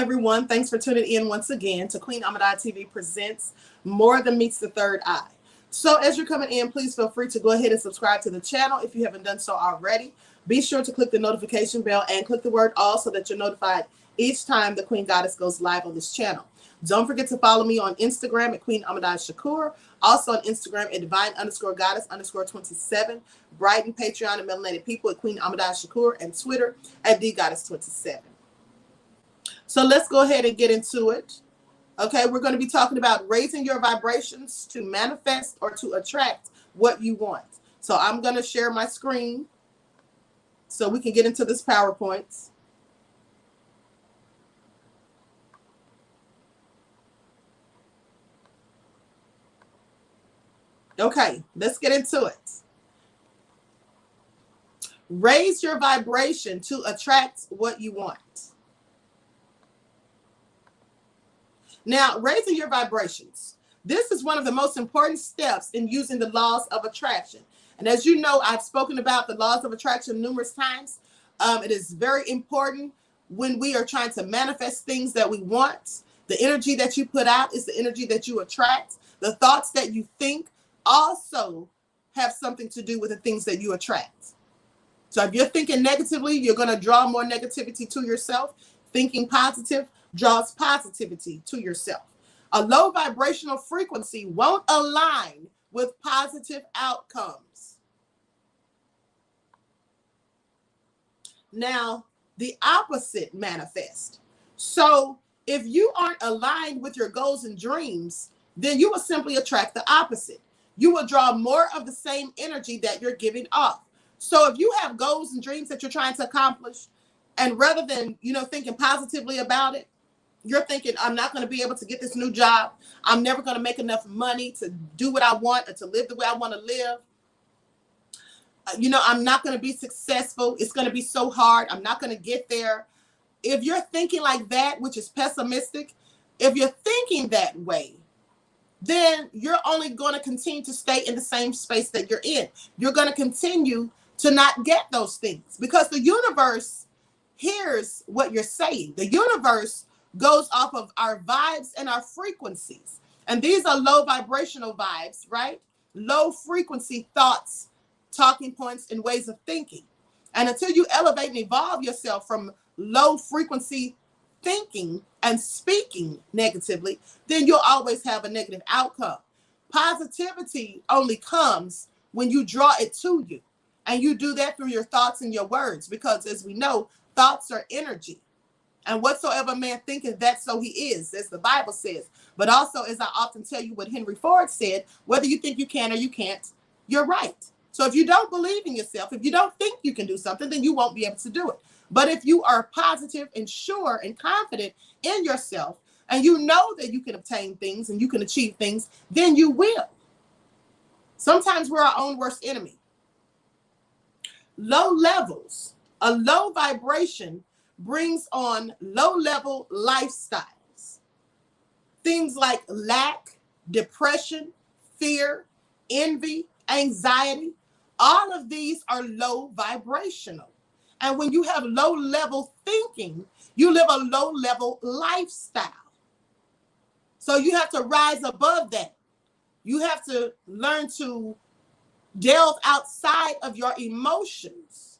everyone. Thanks for tuning in once again to Queen Amadai TV presents More Than Meets the Third Eye. So as you're coming in, please feel free to go ahead and subscribe to the channel if you haven't done so already. Be sure to click the notification bell and click the word all so that you're notified each time the Queen Goddess goes live on this channel. Don't forget to follow me on Instagram at QueenAMadai-Shakur. Also on Instagram at divine_goddess_27. Brighton, Patreon, and melanated people at Queen Amadai-Shakur. And Twitter at DGoddess27. So let's go ahead and get into it. Okay, we're going to be talking about raising your vibrations to manifest or to attract what you want. So I'm going to share my screen so we can get into this PowerPoint. Okay, let's get into it. Raise your vibration to attract what you want. Now, raising your vibrations. This is one of the most important steps in using the laws of attraction. And as you know, I've spoken about the laws of attraction numerous times. It is very important when we are trying to manifest things that we want. The energy that you put out is the energy that you attract. The thoughts that you think also have something to do with the things that you attract. So if you're thinking negatively, you're going to draw more negativity to yourself. Thinking positive draws positivity to yourself. A low vibrational frequency won't align with positive outcomes. Now, the opposite manifests. So if you aren't aligned with your goals and dreams, then you will simply attract the opposite. You will draw more of the same energy that you're giving off. So if you have goals and dreams that you're trying to accomplish, and rather than, thinking positively about it, you're thinking, I'm not going to be able to get this new job. I'm never going to make enough money to do what I want or to live the way I want to live. I'm not going to be successful. It's going to be so hard. I'm not going to get there. If you're thinking like that, which is pessimistic, if you're thinking that way, then you're only going to continue to stay in the same space that you're in. You're going to continue to not get those things because the universe hears what you're saying. The universe goes off of our vibes and our frequencies. And these are low vibrational vibes, right? Low frequency thoughts, talking points, and ways of thinking. And until you elevate and evolve yourself from low frequency thinking and speaking negatively, then you'll always have a negative outcome. Positivity only comes when you draw it to you. And you do that through your thoughts and your words, because as we know, thoughts are energy. And whatsoever man thinketh, that so he is, as the Bible says. But also, as I often tell you what Henry Ford said, whether you think you can or you can't, you're right. So if you don't believe in yourself, if you don't think you can do something, then you won't be able to do it. But if you are positive and sure and confident in yourself, and you know that you can obtain things and you can achieve things, then you will. Sometimes we're our own worst enemy. Low levels, a low vibration brings on low-level lifestyles. Things like lack, depression, fear, envy, anxiety, all of these are low vibrational. And when you have low-level thinking, you live a low-level lifestyle. So you have to rise above that. You have to learn to delve outside of your emotions.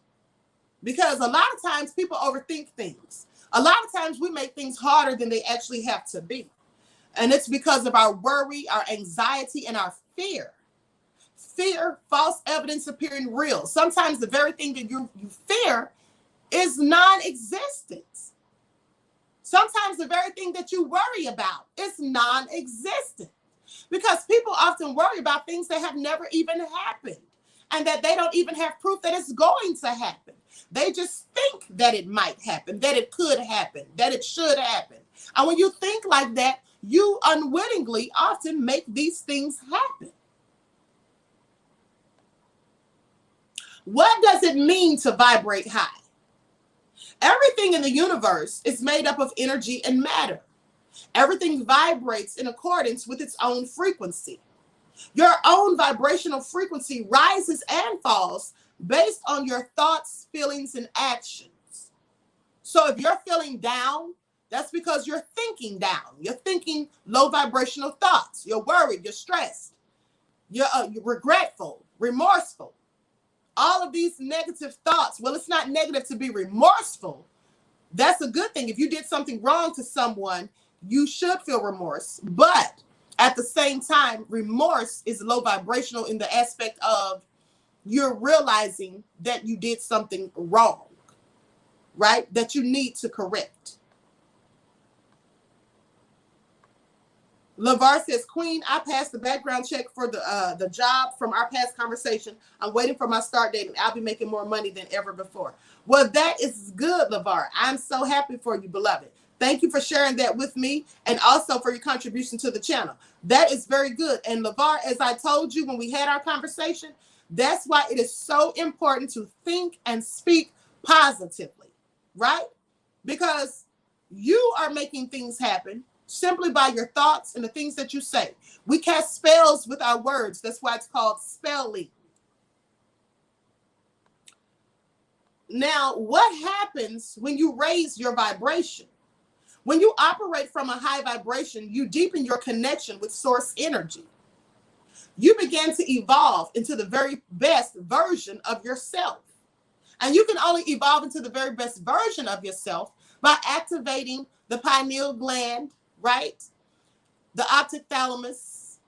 Because a lot of times people overthink things. A lot of times we make things harder than they actually have to be. And it's because of our worry, our anxiety, and our fear. Fear, false evidence appearing real. Sometimes the very thing that you fear is non-existent. Sometimes the very thing that you worry about is non-existent. Because people often worry about things that have never even happened and that they don't even have proof that it's going to happen. They just think that it might happen, that it could happen, that it should happen. And when you think like that, you unwittingly often make these things happen. What does it mean to vibrate high? Everything in the universe is made up of energy and matter. Everything vibrates in accordance with its own frequency. Your own vibrational frequency rises and falls based on your thoughts, feelings, and actions. So if you're feeling down, That's because you're thinking down. You're thinking low vibrational thoughts. You're worried. You're stressed. You're regretful, remorseful. All of these negative thoughts. Well, it's not negative to be remorseful. That's a good thing. If you did something wrong to someone, you should feel remorse. But at the same time, remorse is low vibrational in the aspect of you're realizing that you did something wrong, right? That you need to correct. LeVar says, Queen, I passed the background check for the job from our past conversation. I'm waiting for my start date and I'll be making more money than ever before. Well, that is good, LeVar. I'm so happy for you, beloved. Thank you for sharing that with me and also for your contribution to the channel. That is very good. And LeVar, as I told you when we had our conversation, that's why it is so important to think and speak positively, right? Because you are making things happen simply by your thoughts and the things that you say. We cast spells with our words. That's why it's called spelling. Now, what happens when you raise your vibration? When you operate from a high vibration, you deepen your connection with source energy. You begin to evolve into the very best version of yourself. And you can only evolve into the very best version of yourself by activating the pineal gland, right? The optic thalamus,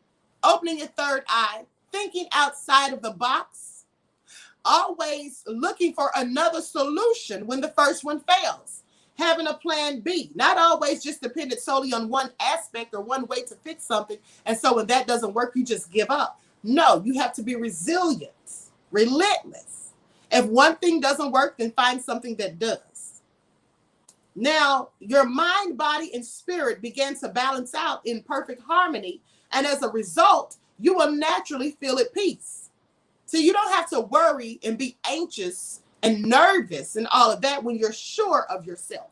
opening your third eye, thinking outside of the box, always looking for another solution when the first one fails, having a plan B, not always just dependent solely on one aspect or one way to fix something. And so when that doesn't work, you just give up. No, you have to be resilient, relentless. If one thing doesn't work, then find something that does. Now, your mind, body, and spirit begin to balance out in perfect harmony. And as a result, you will naturally feel at peace. So you don't have to worry and be anxious and nervous and all of that when you're sure of yourself.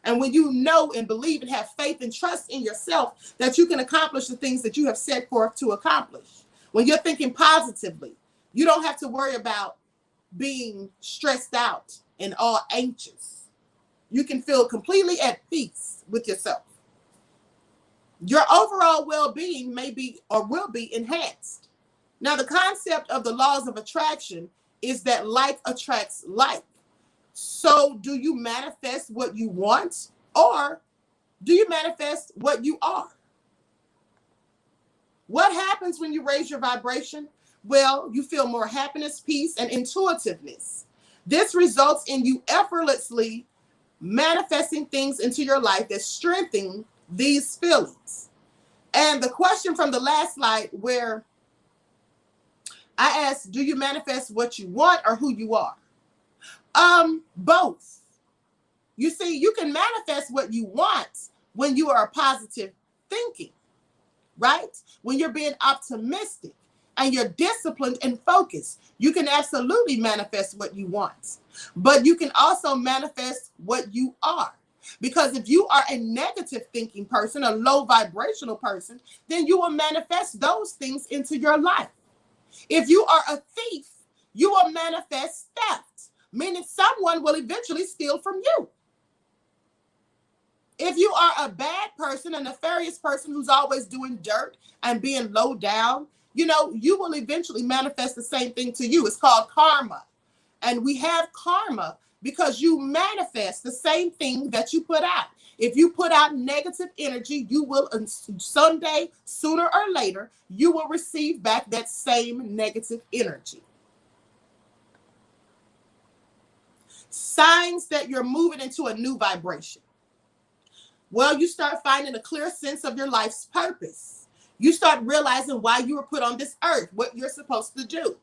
And when you know and believe and have faith and trust in yourself that you can accomplish the things that you have set forth to accomplish. When you're thinking positively, you don't have to worry about being stressed out and all anxious. You can feel completely at peace with yourself. Your overall well-being may be or will be enhanced. Now, the concept of the laws of attraction is that like attracts like. So do you manifest what you want, or do you manifest what you are? What happens when you raise your vibration? Well, you feel more happiness, peace, and intuitiveness. This results in you effortlessly manifesting things into your life that strengthen these feelings. And the question from the last slide where I asked, do you manifest what you want or who you are? Both. You see, you can manifest what you want when you are positive thinking, right? When you're being optimistic and you're disciplined and focused, you can absolutely manifest what you want. But you can also manifest what you are. Because if you are a negative thinking person, a low vibrational person, then you will manifest those things into your life. If you are a thief, you will manifest theft, meaning someone will eventually steal from you. If you are a bad person, a nefarious person who's always doing dirt and being low down, you will eventually manifest the same thing to you. It's called karma. And we have karma because you manifest the same thing that you put out. If you put out negative energy, you will someday, sooner or later, you will receive back that same negative energy. Signs that you're moving into a new vibration. Well, you start finding a clear sense of your life's purpose. You start realizing why you were put on this earth, what you're supposed to do.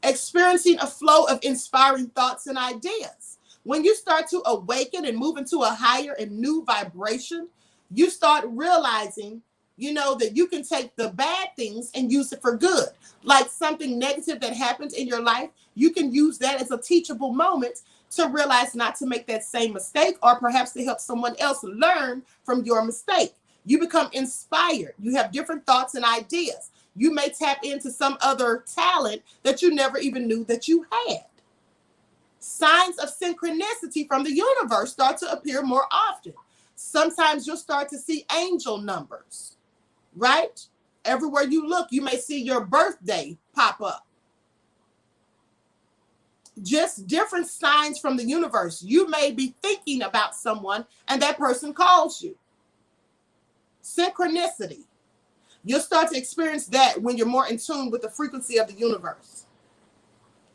Experiencing a flow of inspiring thoughts and ideas. When you start to awaken and move into a higher and new vibration, you start realizing, that you can take the bad things and use it for good. Like something negative that happened in your life, you can use that as a teachable moment to realize not to make that same mistake, or perhaps to help someone else learn from your mistake. You become inspired. You have different thoughts and ideas. You may tap into some other talent that you never even knew that you had. Signs of synchronicity from the universe start to appear more often. Sometimes you'll start to see angel numbers, right? Everywhere you look, you may see your birthday pop up. Just different signs from the universe. You may be thinking about someone and that person calls you. Synchronicity. You'll start to experience that when you're more in tune with the frequency of the universe.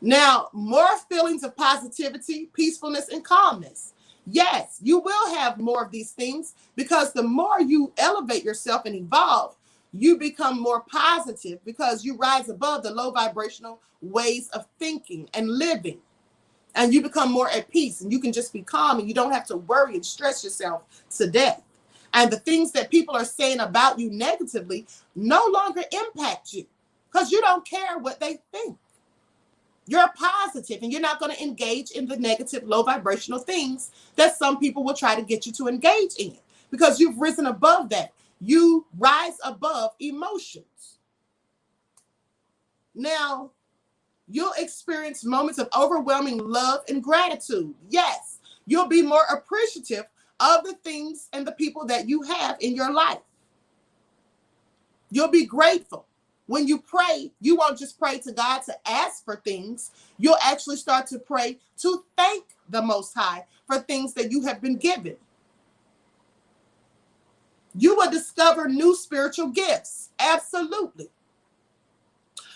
Now, more feelings of positivity, peacefulness, and calmness. Yes, you will have more of these things because the more you elevate yourself and evolve, you become more positive because you rise above the low vibrational ways of thinking and living. And you become more at peace and you can just be calm and you don't have to worry and stress yourself to death. And the things that people are saying about you negatively no longer impact you because you don't care what they think. You're positive and you're not going to engage in the negative, low vibrational things that some people will try to get you to engage in because you've risen above that. You rise above emotions. Now, you'll experience moments of overwhelming love and gratitude. Yes, you'll be more appreciative of the things and the people that you have in your life. You'll be grateful. When you pray, you won't just pray to God to ask for things. You'll actually start to pray to thank the Most High for things that you have been given. You will discover new spiritual gifts. Absolutely.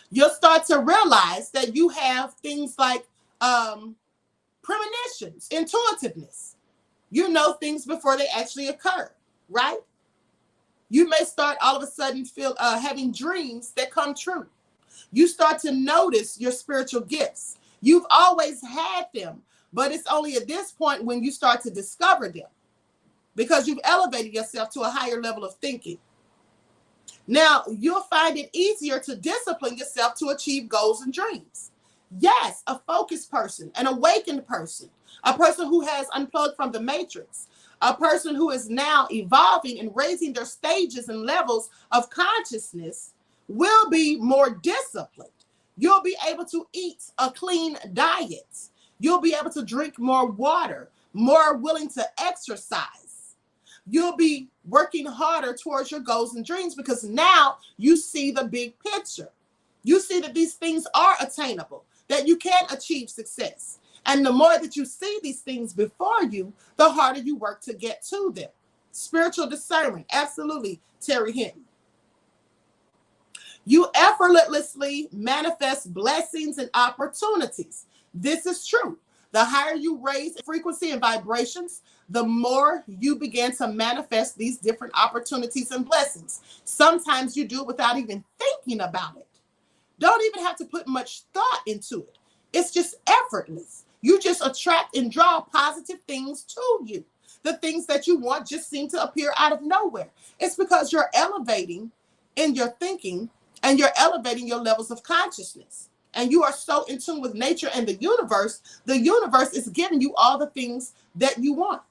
You'll start to realize that you have things like premonitions, intuitiveness. You know things before they actually occur, right? You may start all of a sudden having dreams that come true. You start to notice your spiritual gifts. You've always had them, but it's only at this point when you start to discover them because you've elevated yourself to a higher level of thinking. Now, you'll find it easier to discipline yourself to achieve goals and dreams. Yes, a focused person, an awakened person, a person who has unplugged from the matrix, a person who is now evolving and raising their stages and levels of consciousness will be more disciplined. You'll be able to eat a clean diet. You'll be able to drink more water, more willing to exercise. You'll be working harder towards your goals and dreams because now you see the big picture. You see that these things are attainable, that you can achieve success. And the more that you see these things before you, the harder you work to get to them. Spiritual discernment, absolutely, Terry Hinton. You effortlessly manifest blessings and opportunities. This is true. The higher you raise frequency and vibrations, the more you begin to manifest these different opportunities and blessings. Sometimes you do it without even thinking about it. Don't even have to put much thought into it. It's just effortless. You just attract and draw positive things to you. The things that you want just seem to appear out of nowhere. It's because you're elevating in your thinking and you're elevating your levels of consciousness. And you are so in tune with nature and the universe is giving you all the things that you want.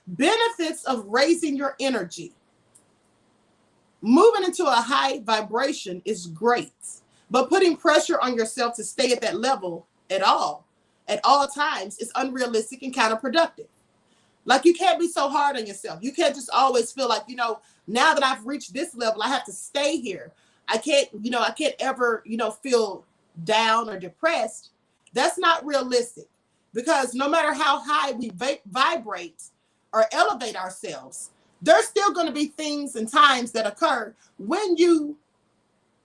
Benefits of raising your energy. Moving into a high vibration is great, but putting pressure on yourself to stay at that level at all times is unrealistic and counterproductive. Like you can't be so hard on yourself. You can't just always feel like, now that I've reached this level, I have to stay here. I can't ever, feel down or depressed. That's not realistic because no matter how high we vibrate or elevate ourselves, there's still going to be things and times that occur when you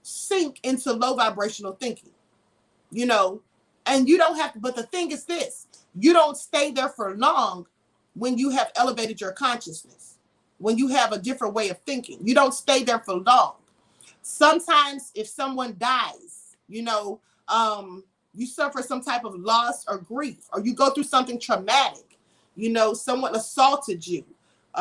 sink into low vibrational thinking, and you don't have to, but the thing is this, you don't stay there for long when you have elevated your consciousness, when you have a different way of thinking. You don't stay there for long. Sometimes if someone dies, you suffer some type of loss or grief, or you go through something traumatic, someone assaulted you,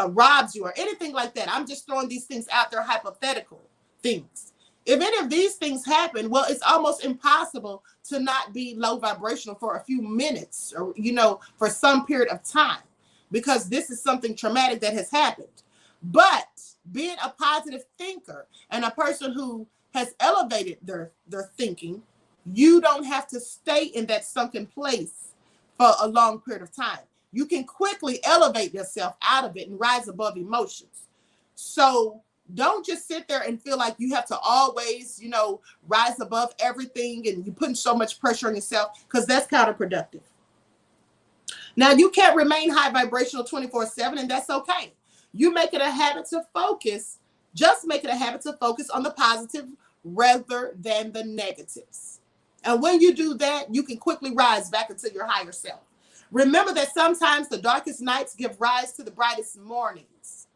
robs you, or anything like that. I'm just throwing these things out there, hypothetical things. If any of these things happen, well, it's almost impossible to not be low vibrational for a few minutes or, for some period of time, because this is something traumatic that has happened. But being a positive thinker and a person who has elevated their thinking, you don't have to stay in that sunken place for a long period of time. You can quickly elevate yourself out of it and rise above emotions. So don't just sit there and feel like you have to always, rise above everything and you're putting so much pressure on yourself, because that's counterproductive. Now, you can't remain high vibrational 24/7, and that's okay. You make it a habit to focus, just make it a habit to focus on the positive rather than the negatives. And when you do that, you can quickly rise back into your higher self. Remember that sometimes the darkest nights give rise to the brightest mornings.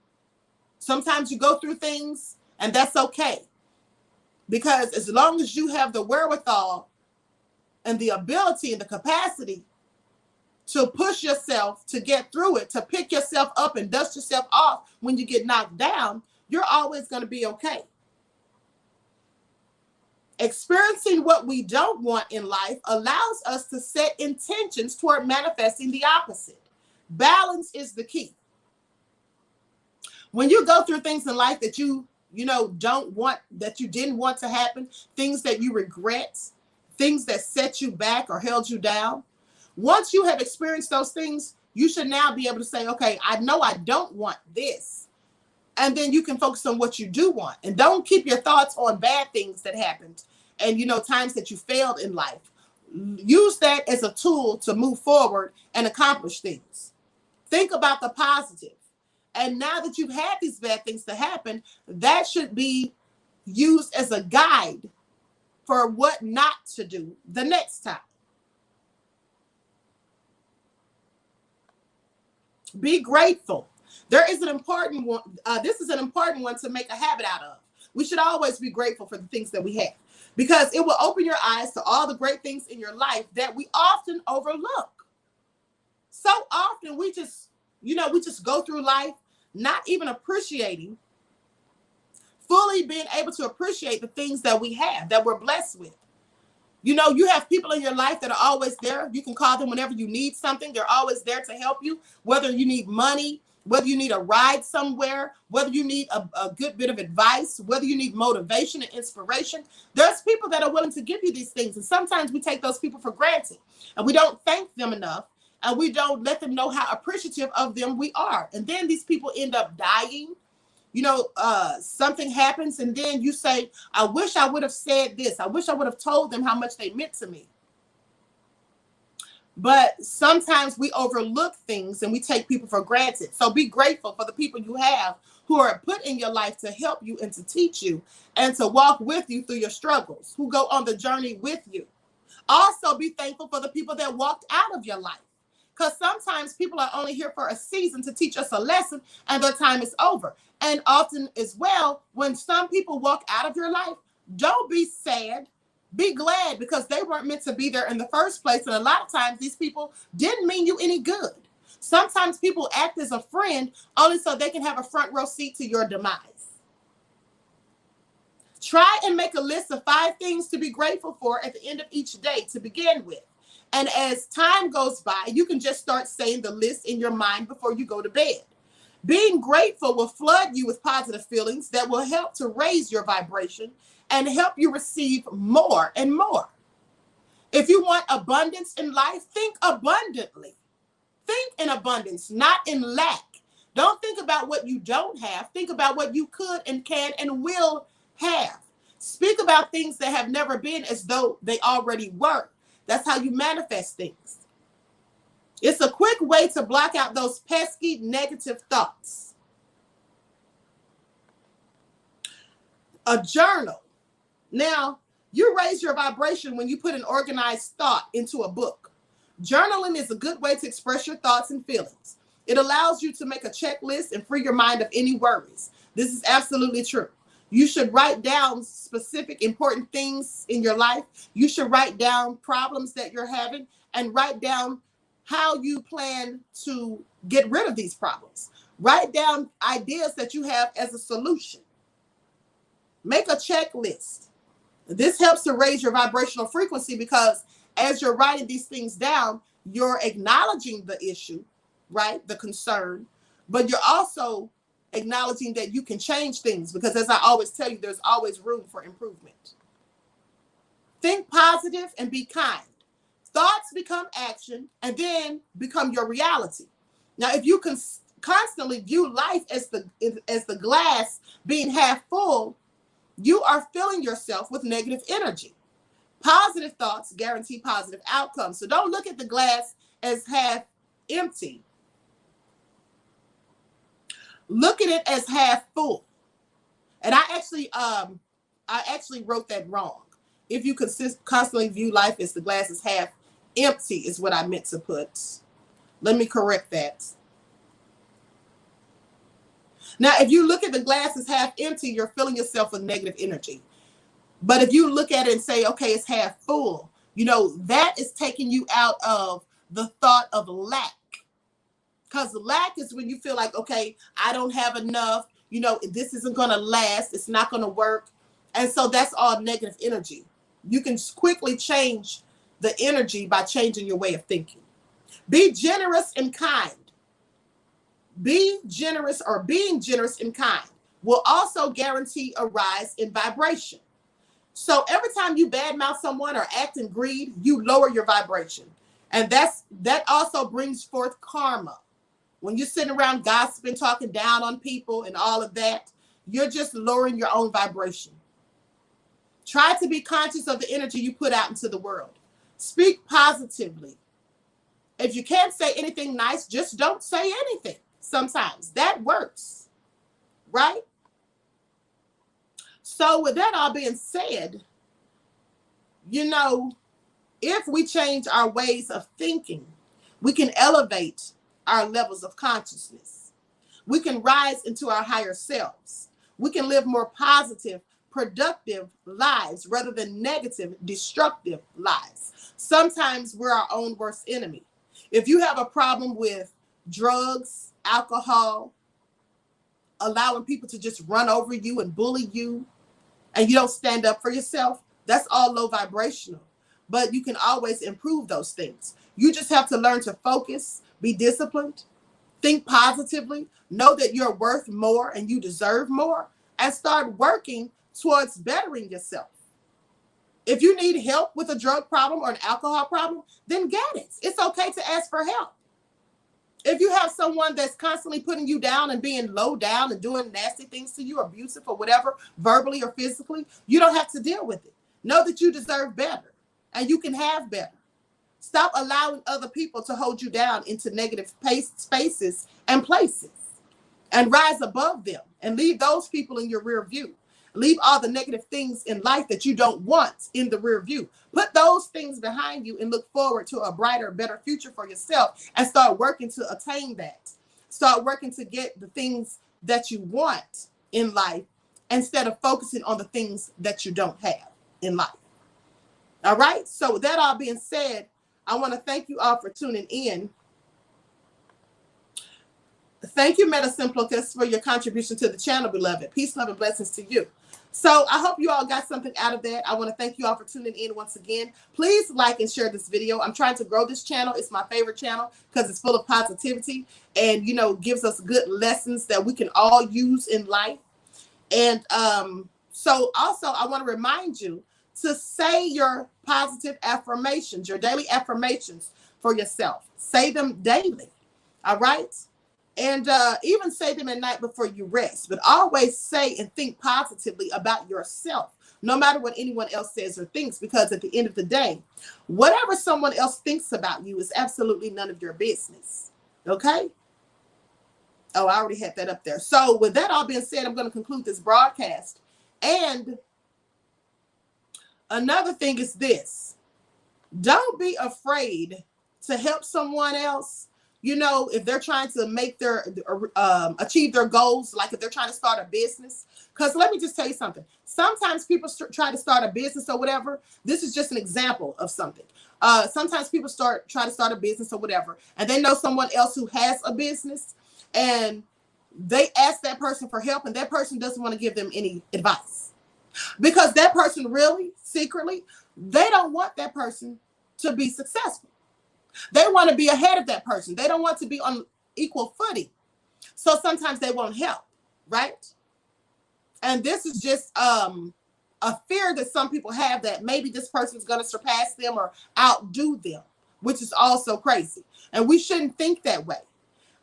Sometimes you go through things, and that's okay. Because as long as you have the wherewithal and the ability and the capacity to push yourself to get through it, to pick yourself up and dust yourself off when you get knocked down, you're always going to be okay. Experiencing what we don't want in life allows us to set intentions toward manifesting the opposite. Balance is the key. When you go through things in life that you don't want, that you didn't want to happen, things that you regret, things that set you back or held you down, once you have experienced those things, you should now be able to say, okay, I know I don't want this. And then you can focus on what you do want. And don't keep your thoughts on bad things that happened and, times that you failed in life. Use that as a tool to move forward and accomplish things. Think about the positive. And now that you've had these bad things to happen, that should be used as a guide for what not to do the next time. Be grateful. There is an important one. This is an important one to make a habit out of. We should always be grateful for the things that we have, because it will open your eyes to all the great things in your life that we often overlook. So often we just go through life not even appreciating, fully being able to appreciate the things that we have, that we're blessed with. You have people in your life that are always there. You can call them whenever you need something. They're always there to help you, whether you need money, whether you need a ride somewhere, whether you need a good bit of advice, whether you need motivation and inspiration. There's people that are willing to give you these things. And sometimes we take those people for granted and we don't thank them enough, and we don't let them know how appreciative of them we are. And then these people end up dying. Something happens and then you say, I wish I would have said this. I wish I would have told them how much they meant to me. But sometimes we overlook things and we take people for granted. So be grateful for the people you have who are put in your life to help you and to teach you and to walk with you through your struggles, who go on the journey with you. Also be thankful for the people that walked out of your life. Because sometimes people are only here for a season to teach us a lesson and their time is over. And often as well, when some people walk out of your life, don't be sad. Be glad, because they weren't meant to be there in the first place. And a lot of times these people didn't mean you any good. Sometimes people act as a friend only so they can have a front row seat to your demise. Try and make a list of 5 things to be grateful for at the end of each day to begin with. And as time goes by, you can just start saying the list in your mind before you go to bed. Being grateful will flood you with positive feelings that will help to raise your vibration and help you receive more and more. If you want abundance in life, think abundantly. Think in abundance, not in lack. Don't think about what you don't have. Think about what you could and can and will have. Speak about things that have never been as though they already were. That's how you manifest things. It's a quick way to block out those pesky negative thoughts. A journal. Now, you raise your vibration when you put an organized thought into a book. Journaling is a good way to express your thoughts and feelings. It allows you to make a checklist and free your mind of any worries. This is absolutely true. You should write down specific important things in your life. You should write down problems that you're having and write down how you plan to get rid of these problems. Write down ideas that you have as a solution. Make a checklist. This helps to raise your vibrational frequency, because as you're writing these things down, you're acknowledging the issue, right? The concern, but you're also acknowledging that you can change things, because as I always tell you, there's always room for improvement. Think positive and be kind. Thoughts become action and then become your reality. Now, if you can constantly view life as the glass being half full, you are filling yourself with negative energy. Positive thoughts guarantee positive outcomes. So don't look at the glass as half empty. Look at it as half full. And I actually wrote that wrong. If you constantly view life as the glass is half empty is what I meant to put. Let me correct that. Now, if you look at the glass as half empty, you're filling yourself with negative energy. But if you look at it and say, okay, it's half full, you know, that is taking you out of the thought of lack. Because lack is when you feel like, okay, I don't have enough, you know, this isn't going to last, it's not going to work. And so that's all negative energy. You can quickly change the energy by changing your way of thinking. Be generous and kind. Be generous, or being generous and kind will also guarantee a rise in vibration. So every time you badmouth someone or act in greed, you lower your vibration. And that also brings forth karma. When you're sitting around gossiping, talking down on people and all of that, you're just lowering your own vibration. Try to be conscious of the energy you put out into the world. Speak positively. If you can't say anything nice, just don't say anything. Sometimes that works, right? So with that all being said, you know, if we change our ways of thinking, we can elevate our levels of consciousness. We can rise into our higher selves. We can live more positive, productive lives rather than negative, destructive lives. Sometimes we're our own worst enemy. If you have a problem with drugs, alcohol, allowing people to just run over you and bully you, and you don't stand up for yourself, that's all low vibrational. But you can always improve those things. You just have to learn to focus, be disciplined, think positively, know that you're worth more and you deserve more, and start working towards bettering yourself. If you need help with a drug problem or an alcohol problem, then get it. It's okay to ask for help. If you have someone that's constantly putting you down and being low down and doing nasty things to you, abusive or whatever, verbally or physically, you don't have to deal with it. Know that you deserve better and you can have better. Stop allowing other people to hold you down into negative spaces and places, and rise above them and leave those people in your rear view. Leave all the negative things in life that you don't want in the rear view. Put those things behind you and look forward to a brighter, better future for yourself, and start working to attain that. Start working to get the things that you want in life instead of focusing on the things that you don't have in life. All right. So with that all being said, I want to thank you all for tuning in. Thank you, Metasimplicus, for your contribution to the channel, beloved. Peace, love, and blessings to you. So I hope you all got something out of that. I want to thank you all for tuning in once again. Please like and share this video. I'm trying to grow this channel. It's my favorite channel because it's full of positivity and, you know, gives us good lessons that we can all use in life. And so also I want to remind you to say your positive affirmations, your daily affirmations for yourself. Say them daily. All right. And even say them at night before you rest. But always say and think positively about yourself, no matter what anyone else says or thinks, because at the end of the day, whatever someone else thinks about you is absolutely none of your business. Okay? Oh, I already had that up there. So with that all being said, I'm going to conclude this broadcast. And another thing is this. Don't be afraid to help someone else. You know, if they're trying to make their, achieve their goals, like if they're trying to start a business, because let me just tell you something. Sometimes people try to start a business or whatever. This is just an example of something. Sometimes people try to start a business or whatever, and they know someone else who has a business, and they ask that person for help, and that person doesn't want to give them any advice. Because that person really, secretly, they don't want that person to be successful. They want to be ahead of that person. They don't want to be on equal footing. So sometimes they won't help. right? And this is just a fear that some people have that maybe this person is going to surpass them or outdo them, which is also crazy. And we shouldn't think that way.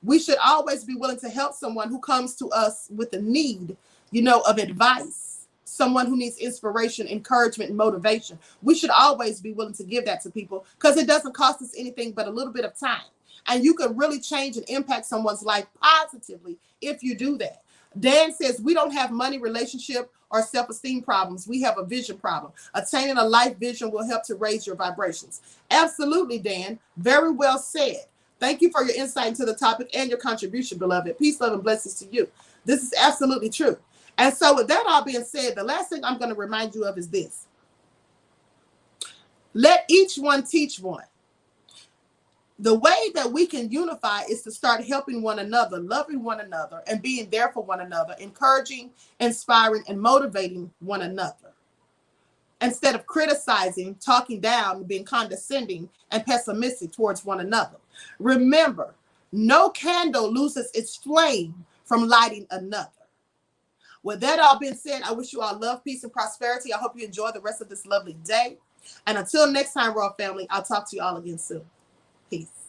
We should always be willing to help someone who comes to us with a need, of advice, someone who needs inspiration, encouragement, and motivation. We should always be willing to give that to people because it doesn't cost us anything but a little bit of time. And you could really change and impact someone's life positively if you do that. Dan says, we don't have money, relationship, or self-esteem problems. We have a vision problem. Attaining a life vision will help to raise your vibrations. Absolutely, Dan. Very well said. Thank you for your insight into the topic and your contribution, beloved. Peace, love, and blessings to you. This is absolutely true. And so with that all being said, the last thing I'm going to remind you of is this. Let each one teach one. The way that we can unify is to start helping one another, loving one another, and being there for one another, encouraging, inspiring, and motivating one another. Instead of criticizing, talking down, being condescending, and pessimistic towards one another. Remember, no candle loses its flame from lighting another. With that all being said, I wish you all love, peace, and prosperity. I hope you enjoy the rest of this lovely day. And until next time, Royal Family, I'll talk to you all again soon. Peace.